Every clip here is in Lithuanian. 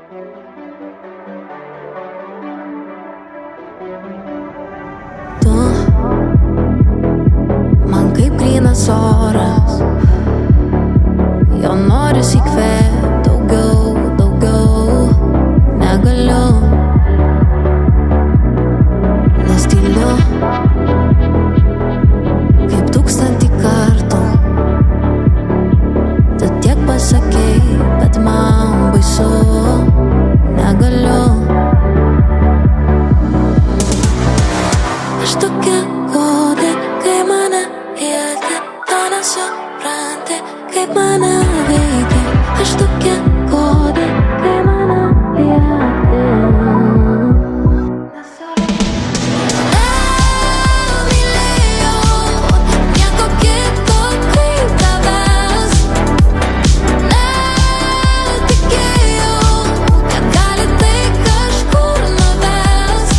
Tu man kaip grynas oras, jo noris įkvėpt daugiau, daugiau. Negaliu, nes tyliu kaip 1000 kartų. Tu tiek pasakei, bet man baisu. Negaliu. Aš tokia godė, kai mane lieti, to nesupranti, kaip mane veikia. Aš tokia godė, kai mane lieti. Nemylėjau nieko kito kaip tavęs. Netikėjau, kad gali tai kažkur nuves.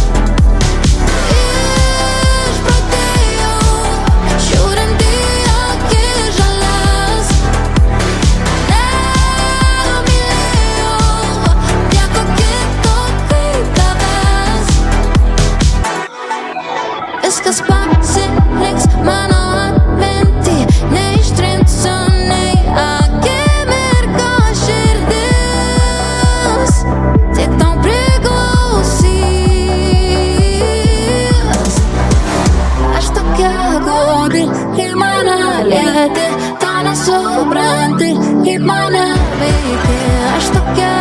Išprotėjau, žiūrint į akis žalias. Nemylėjau nieko kito kaip tavęs. Viskas pasiliks mano atminty, neištrinsiu nei akimirką. Širdis tik tau priklausys. Aš tokia godė, kai mane lieti, to nesupranti, kaip mane veikia. Aš tokia